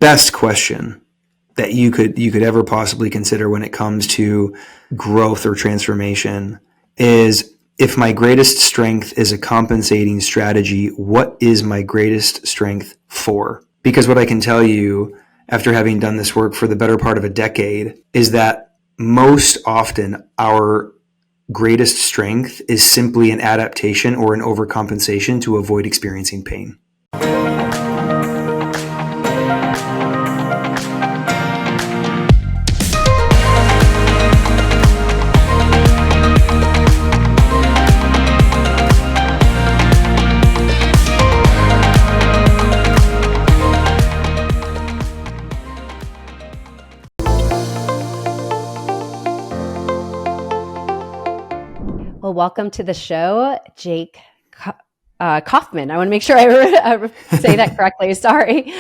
best question that you could ever possibly consider when it comes to growth or transformation is, if my greatest strength is a compensating strategy, what is my greatest strength for? Because what I can tell you after having done this work for the better part of a decade is that most often our greatest strength is simply an adaptation or an overcompensation to avoid experiencing pain. Well, welcome to the show, Jake Kauffman. I want to make sure I say that correctly. Sorry.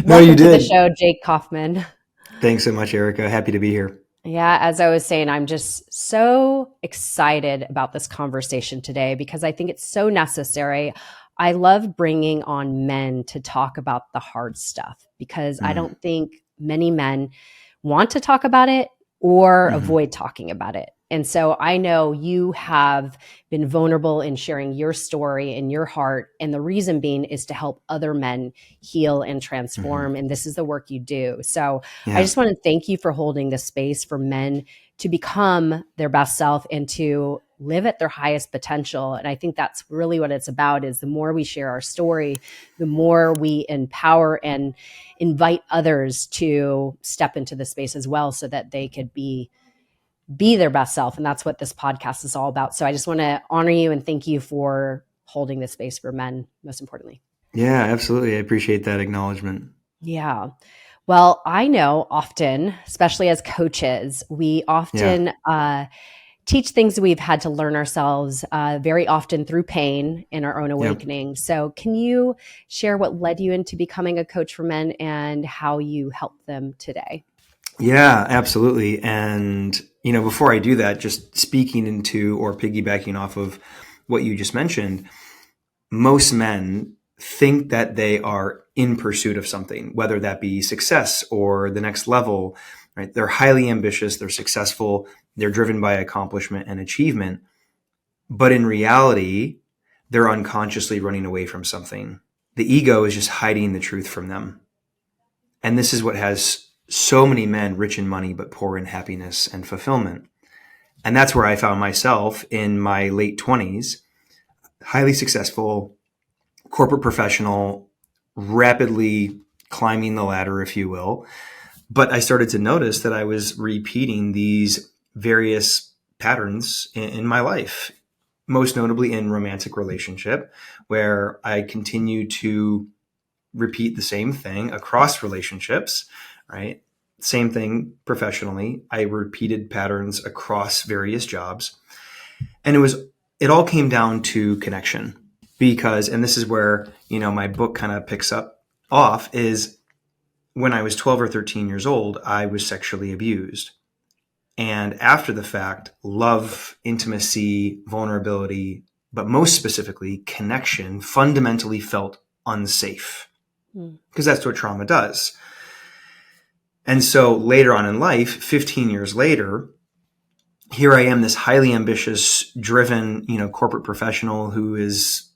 No, you did. Welcome to the show, Jake Kauffman. Thanks so much, Erica. Happy to be here. Yeah, as I was saying, I'm just so excited about this conversation today because I think it's so necessary. I love bringing on men to talk about the hard stuff because I don't think many men want to talk about it or avoid talking about it. And so I know you have been vulnerable in sharing your story and your heart. And the reason being is to help other men heal and transform. And this is the work you do. So I just want to thank you for holding the space for men to become their best self and to live at their highest potential. And I think that's really what it's about, is the more we share our story, the more we empower and invite others to step into the space as well so that they could be their best self. And that's what this podcast is all about. So I just want to honor you and thank you for holding this space for men, most importantly. Yeah, absolutely. I appreciate that acknowledgement. Yeah. Well, I know often, especially as coaches, we often teach things we've had to learn ourselves very often through pain in our own awakening. So can you share what led you into becoming a coach for men and how you help them today? Yeah, absolutely. And, before I do that, just speaking into or piggybacking off of what you just mentioned, most men think that they are in pursuit of something, whether that be success or the next level, right? They're highly ambitious, they're successful, they're driven by accomplishment and achievement. But in reality, they're unconsciously running away from something. The ego is just hiding the truth from them. And this is what has so many men rich in money, but poor in happiness and fulfillment. And that's where I found myself in my late 20s, highly successful, corporate professional, rapidly climbing the ladder, if you will. But I started to notice that I was repeating these various patterns in my life, most notably in romantic relationship, where I continue to repeat the same thing across relationships, right? Same thing professionally. I repeated patterns across various jobs. And it all came down to connection because, and this is where, my book kind of picks up off, is when I was 12 or 13 years old, I was sexually abused. And after the fact, love, intimacy, vulnerability, but most specifically connection, fundamentally felt unsafe because that's what trauma does. And so later on in life, 15 years later, here I am, this highly ambitious, driven, corporate professional who is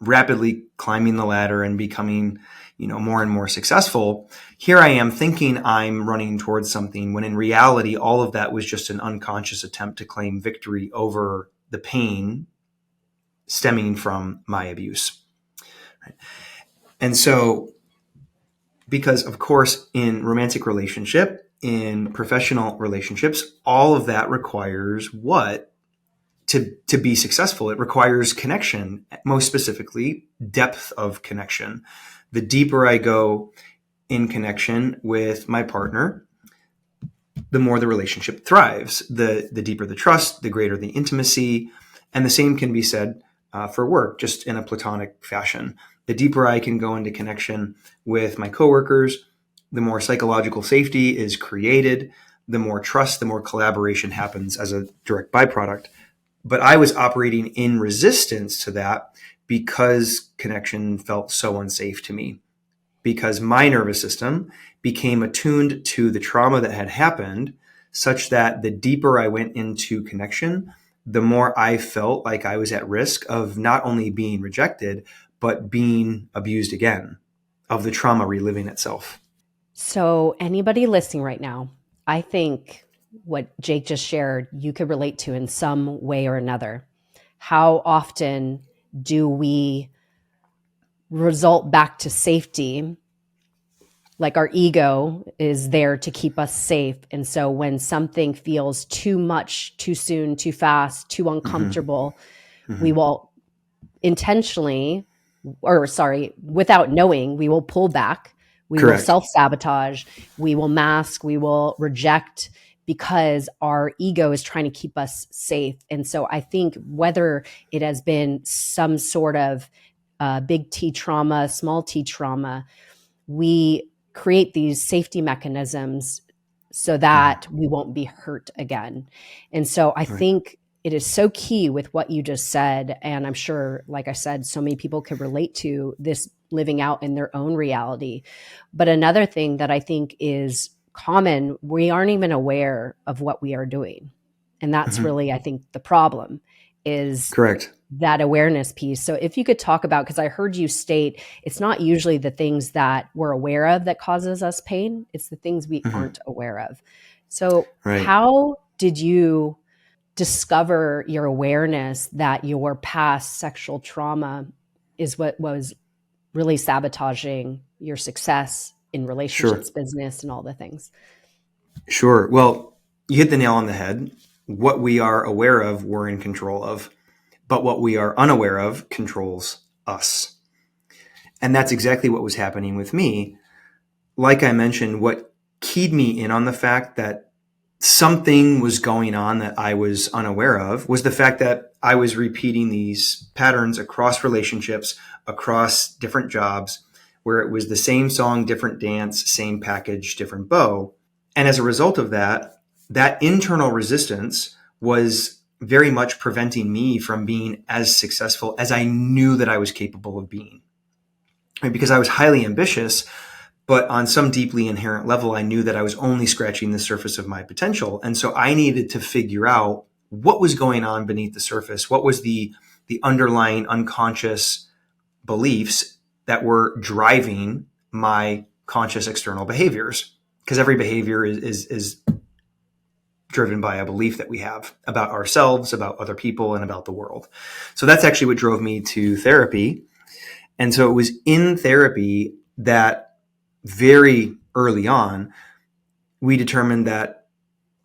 rapidly climbing the ladder and becoming, more and more successful. Here I am thinking I'm running towards something when in reality, all of that was just an unconscious attempt to claim victory over the pain stemming from my abuse. Right? And so, because of course, in romantic relationship, in professional relationships, all of that requires what? To be successful, it requires connection, most specifically, depth of connection. The deeper I go in connection with my partner, the more the relationship thrives. The deeper the trust, the greater the intimacy. And the same can be said for work, just in a platonic fashion. The deeper I can go into connection with my coworkers, the more psychological safety is created, the more trust, the more collaboration happens as a direct byproduct. But I was operating in resistance to that because connection felt so unsafe to me. because my nervous system became attuned to the trauma that had happened, such that the deeper I went into connection, the more I felt like I was at risk of not only being rejected, but being abused again, of the trauma reliving itself. So, anybody listening right now, I think what Jake just shared, you could relate to in some way or another. How often do we result back to safety? Like our ego is there to keep us safe. And so when something feels too much, too soon, too fast, too uncomfortable, we will intentionally, without knowing, we will pull back, we will Correct. self-sabotage, we will mask, we will reject, because our ego is trying to keep us safe. And so I think whether it has been some sort of big T trauma, small T trauma, we create these safety mechanisms so that we won't be hurt again. And so I Right. think it is so key with what you just said. And I'm sure, like I said, so many people could relate to this living out in their own reality. But another thing that I think is common, we aren't even aware of what we are doing. And that's really, I think, the problem is Correct. that awareness piece. So if you could talk about, because I heard you state, it's not usually the things that we're aware of that causes us pain. It's the things we aren't aware of. So Right. how did you discover your awareness that your past sexual trauma is what was really sabotaging your success in Sure. relationships, business, and all the things? Sure. Well, you hit the nail on the head. What we are aware of, we're in control of. But what we are unaware of controls us. And that's exactly what was happening with me. Like I mentioned, what keyed me in on the fact that something was going on that I was unaware of was the fact that I was repeating these patterns across relationships, across different jobs, where it was the same song, different dance, same package, different bow. And as a result of that, that internal resistance was very much preventing me from being as successful as I knew that I was capable of being. And because I was highly ambitious, but on some deeply inherent level, I knew that I was only scratching the surface of my potential. And so I needed to figure out what was going on beneath the surface. What was the underlying unconscious beliefs that were driving my conscious external behaviors? Because every behavior is driven by a belief that we have about ourselves, about other people, and about the world. So that's actually what drove me to therapy. And so it was in therapy that very early on, we determined that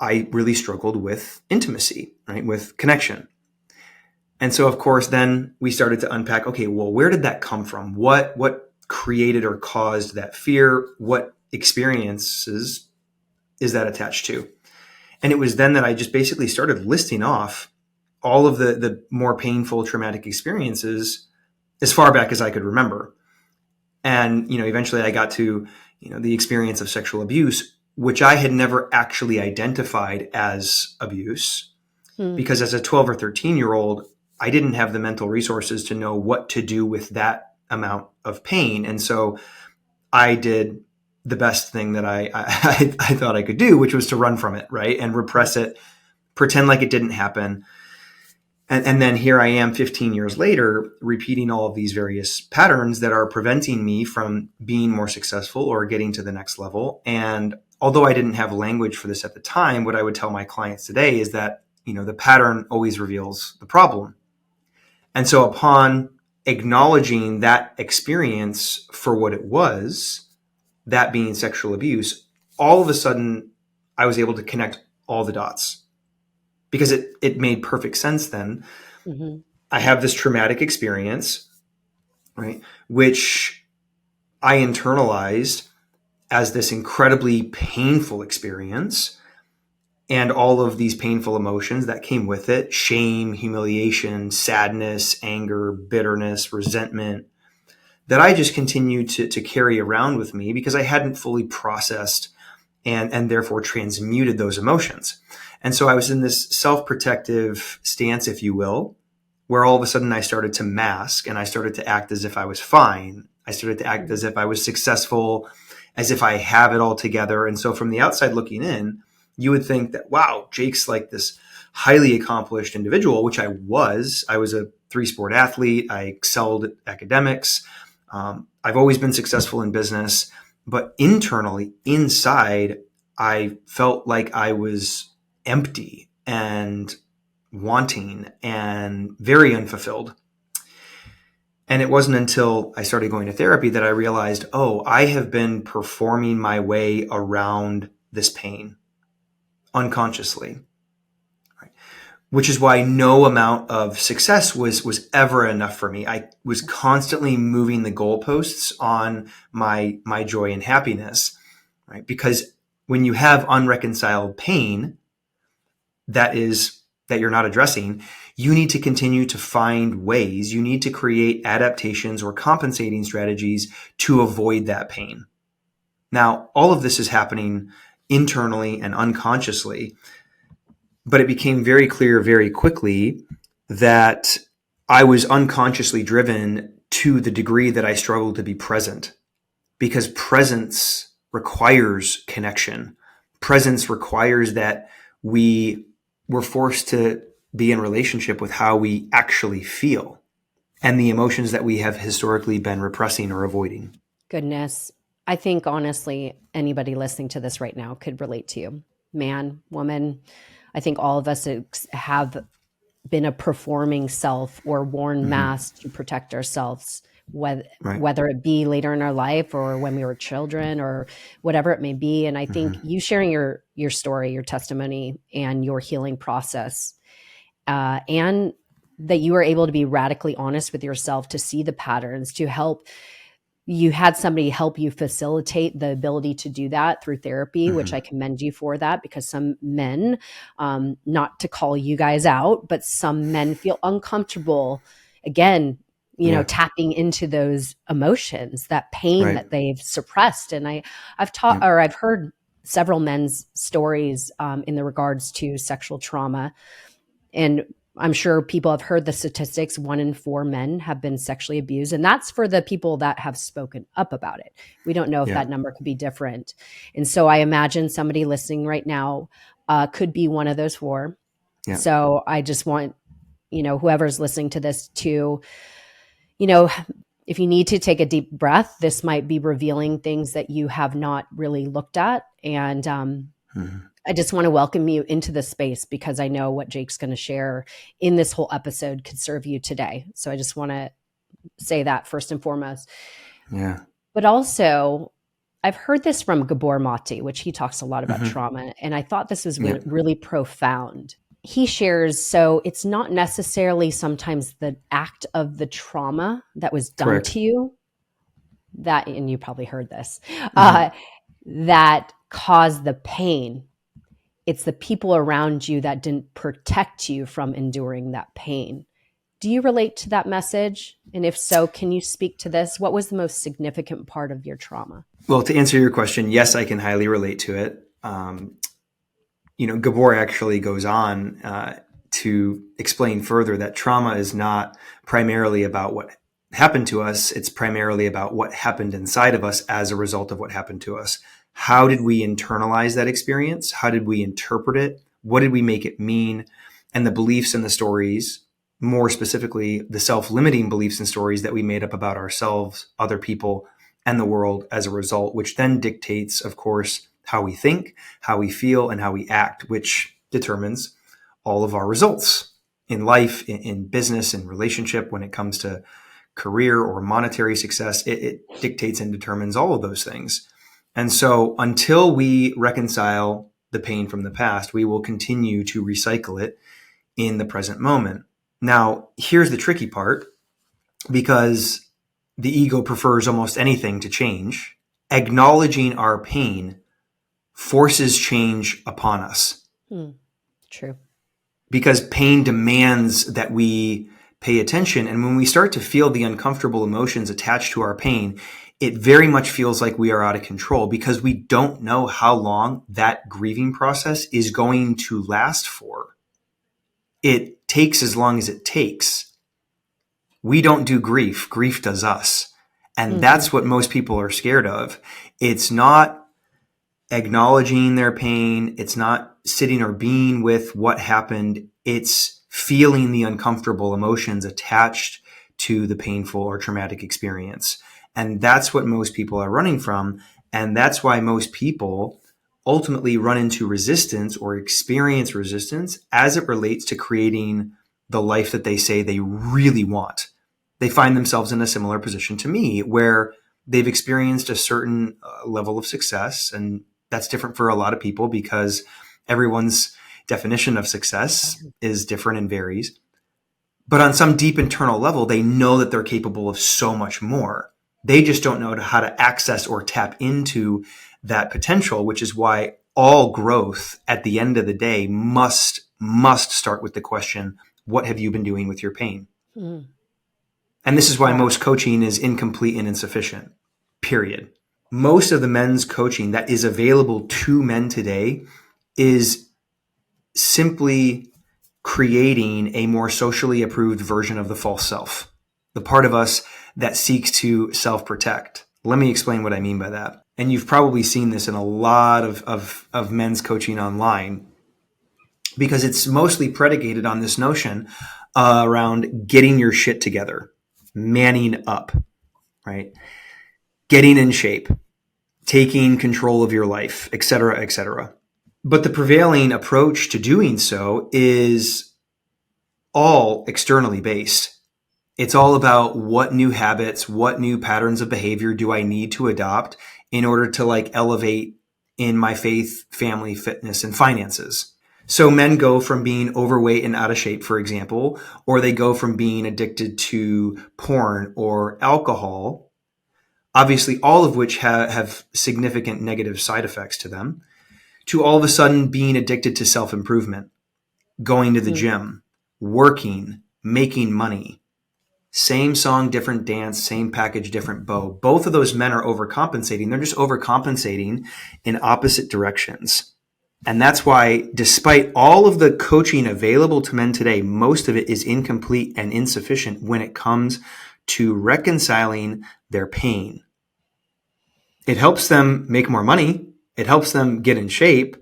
I really struggled with intimacy, right? With connection. And so, of course, then we started to unpack, okay, well, where did that come from? What created or caused that fear? What experiences is that attached to? And it was then that I just basically started listing off all of the more painful, traumatic experiences as far back as I could remember. And, eventually I got to, the experience of sexual abuse, which I had never actually identified as abuse, because as a 12 or 13-year-old, I didn't have the mental resources to know what to do with that amount of pain. And so I did the best thing that I thought I could do, which was to run from it, right? And repress it, pretend like it didn't happen. And then here I am 15 years later, repeating all of these various patterns that are preventing me from being more successful or getting to the next level. And although I didn't have language for this at the time, what I would tell my clients today is that, the pattern always reveals the problem. And so upon acknowledging that experience for what it was, that being sexual abuse, all of a sudden I was able to connect all the dots, because it made perfect sense then. Mm-hmm. I have this traumatic experience, right, which I internalized as this incredibly painful experience, and all of these painful emotions that came with it: shame, humiliation, sadness, anger, bitterness, resentment, that I just continued to carry around with me because I hadn't fully processed and therefore transmuted those emotions. And so I was in this self-protective stance, if you will, where all of a sudden I started to mask and I started to act as if I was fine. I started to act as if I was successful, as if I have it all together. And so from the outside looking in, you would think that, wow, Jake's like this highly accomplished individual, which I was. I was a 3-sport athlete. I excelled at academics. I've always been successful in business, but internally, inside, I felt like I was empty and wanting and very unfulfilled. And it wasn't until I started going to therapy that I realized, oh, I have been performing my way around this pain unconsciously, right? Which is why no amount of success was ever enough for me. I was constantly moving the goalposts on my joy and happiness, right? Because when you have unreconciled pain that you're not addressing, you need to continue to find ways. You need to create adaptations or compensating strategies to avoid that pain. Now, all of this is happening internally and unconsciously, but it became very clear very quickly that I was unconsciously driven to the degree that I struggled to be present, because presence requires connection. Presence requires that we're forced to be in relationship with how we actually feel and the emotions that we have historically been repressing or avoiding. Goodness. I think honestly, anybody listening to this right now could relate to you. Man, woman, I think all of us have been a performing self or worn masks to protect ourselves, whether it be later in our life or when we were children or whatever it may be. And I think you sharing your story, your testimony, and your healing process, and that you were able to be radically honest with yourself, to see the patterns, to help. You had somebody help you facilitate the ability to do that through therapy, which I commend you for that, because some men, not to call you guys out, but some men feel uncomfortable, again, tapping into those emotions, that pain that they've suppressed. And I've heard several men's stories in the regards to sexual trauma. And I'm sure people have heard the statistics. 1 in 4 men have been sexually abused. And that's for the people that have spoken up about it. We don't know if that number could be different. And so I imagine somebody listening right now could be one of those 4. Yeah. So I just want, whoever's listening to this to, if you need to take a deep breath, this might be revealing things that you have not really looked at. And I just want to welcome you into this space, because I know what Jake's going to share in this whole episode could serve you today. So I just want to say that first and foremost. Yeah. But also, I've heard this from Gabor Mate, which he talks a lot about trauma. And I thought this was really profound. He shares, so it's not necessarily sometimes the act of the trauma that was done to you, that, and you probably heard this, that caused the pain. It's the people around you that didn't protect you from enduring that pain. Do you relate to that message? And if so, can you speak to this? What was the most significant part of your trauma? Well, to answer your question, yes, I can highly relate to it. Gabor actually goes on to explain further that trauma is not primarily about what happened to us. It's primarily about what happened inside of us as a result of what happened to us. How did we internalize that experience? How did we interpret it? What did we make it mean? And the beliefs and the stories, more specifically, the self-limiting beliefs and stories that we made up about ourselves, other people, and the world as a result, which then dictates, of course, how we think, how we feel, and how we act, which determines all of our results in life, in business, in relationship. When it comes to career or monetary success, it dictates and determines all of those things. And so until we reconcile the pain from the past, we will continue to recycle it in the present moment. Now, here's the tricky part, because the ego prefers almost anything to change. Acknowledging our pain forces change upon us. True. Because pain demands that we pay attention. And when we start to feel the uncomfortable emotions attached to our pain, it very much feels like we are out of control, because we don't know how long that grieving process is going to last for. It takes as long as it takes. We don't do grief. Grief does us. And Mm-hmm. that's what most people are scared of. It's not acknowledging their pain. It's not sitting or being with what happened. It's feeling the uncomfortable emotions attached to the painful or traumatic experience. And that's what most people are running from. And that's why most people ultimately run into resistance or experience resistance as it relates to creating the life that they say they really want. They find themselves in a similar position to me where they've experienced a certain level of success, and that's different for a lot of people because everyone's definition of success is different and varies. But on some deep internal level, they know that they're capable of so much more. They just don't know how to access or tap into that potential, which is why all growth at the end of the day must start with the question, what have you been doing with your pain? Mm-hmm. And this is why Wow. most coaching is incomplete and insufficient, period. Most of the men's coaching that is available to men today is simply creating a more socially approved version of the false self, the part of us that seeks to self protect. Let me explain what I mean by that. And you've probably seen this in a lot of men's coaching online because it's mostly predicated on this notion around getting your shit together, manning up, right? Getting in shape, taking control of your life, et cetera, et cetera. But the prevailing approach to doing so is all externally based. It's all about what new habits, what new patterns of behavior do I need to adopt in order to like elevate in my faith, family, fitness, and finances. So men go from being overweight and out of shape, for example, or they go from being addicted to porn or alcohol, obviously all of which have significant negative side effects to them, to all of a sudden being addicted to self-improvement, going to the Mm-hmm. gym, working, making money. Same song, different dance, same package, different bow. Both of those men are overcompensating. They're just overcompensating in opposite directions. And that's why, despite all of the coaching available to men today, most of it is incomplete and insufficient when it comes to reconciling their pain. It helps them make more money. It helps them get in shape.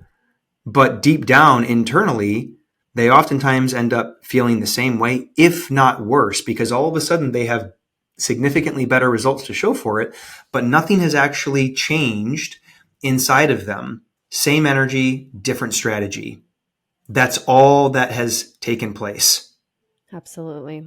But deep down internally, they oftentimes end up feeling the same way, if not worse, because all of a sudden they have significantly better results to show for it, but nothing has actually changed inside of them. Same energy, different strategy. That's all that has taken place. Absolutely.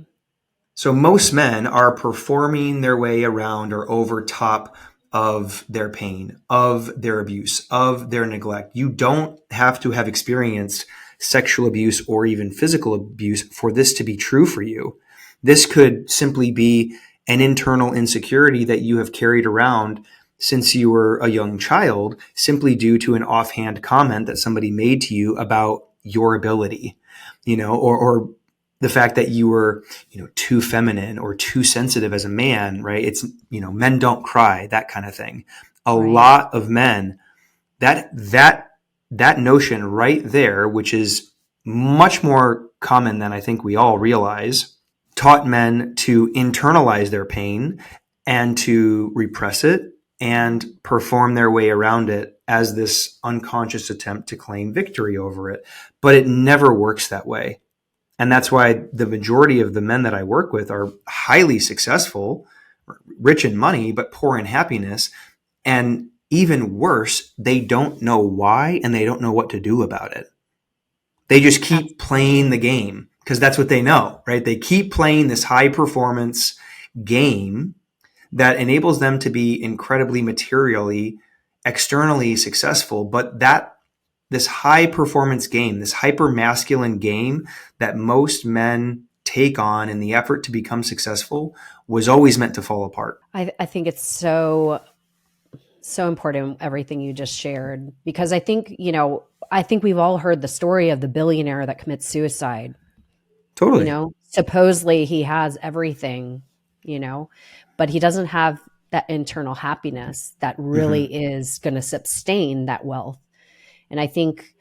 So most men are performing their way around or over top of their pain, of their abuse, of their neglect. You don't have to have experienced sexual abuse or even physical abuse for this to be true for you. This could simply be an internal insecurity that you have carried around since you were a young child, simply due to an offhand comment that somebody made to you about your ability, or the fact that you were, too feminine or too sensitive as a man, right? It's, men don't cry, that kind of thing. A Right. lot of men, that notion right there, which is much more common than I think we all realize, taught men to internalize their pain and to repress it and perform their way around it as this unconscious attempt to claim victory over it. But it never works that way. And that's why the majority of the men that I work with are highly successful, rich in money, but poor in happiness. And even worse, they don't know why and they don't know what to do about it. They just keep playing Absolutely. the game because that's what they know, right? They keep playing this high performance game that enables them to be incredibly materially, externally successful. But this high performance game, this hyper masculine game that most men take on in the effort to become successful was always meant to fall apart. I think it's so important everything you just shared, because I think we've all heard the story of the billionaire that commits suicide. Totally. Supposedly he has everything, you know, but he doesn't have that internal happiness that really Mm-hmm. is going to sustain that wealth. And I think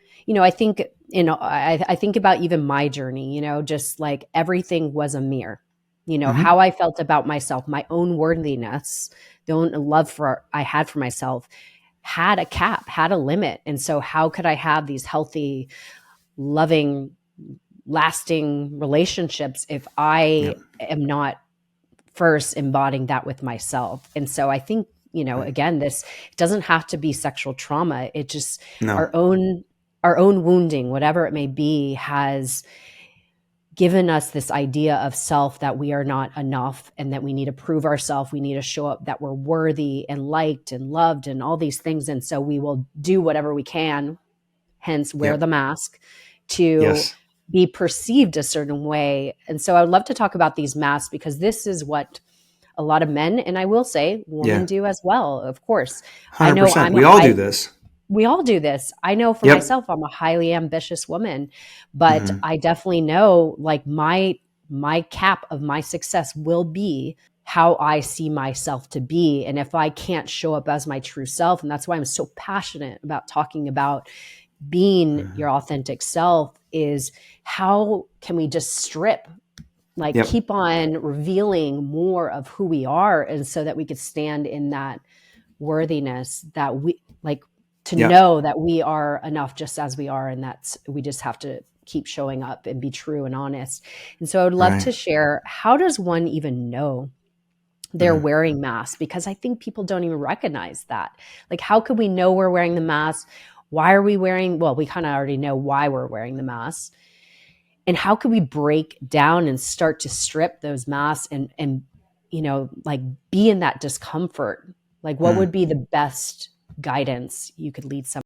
about even my journey, just like everything was a mirror. Hmm. how I felt about myself, my own worthiness, the own love I had for myself had a cap, had a limit. And so how could I have these healthy, loving, lasting relationships if I Yep. am not first embodying that with myself? And so I think, Right. again, this doesn't have to be sexual trauma. It just No. our own wounding, whatever it may be, has given us this idea of self, that we are not enough and that we need to prove ourselves. We need to show up that we're worthy and liked and loved and all these things. And so we will do whatever we can, hence wear Yep. the mask, to Yes. be perceived a certain way. And so I would love to talk about these masks, because this is what a lot of men, and I will say women, Yeah. do as well. Of course, I know 100%. We all do this. we all do this. I know for Yep. myself, I'm a highly ambitious woman, but Hmm. I definitely know, like, my cap of my success will be how I see myself to be. And if I can't show up as my true self, and that's why I'm so passionate about talking about being Hmm. your authentic self, is how can we just strip, like, Yep. keep on revealing more of who we are, and so that we could stand in that worthiness, that we, like, to Yep. know that we are enough just as we are, and that's, we just have to keep showing up and be true and honest. And so I would love Right. to share, how does one even know they're Hmm. wearing masks? Because I think people don't even recognize that. Like, how could we know we're wearing the mask? Why are we wearing, well, we kind of already know why we're wearing the mask. And how could we break down and start to strip those masks, and like, be in that discomfort? Like, what would Hmm. be the best guidance you could lead someone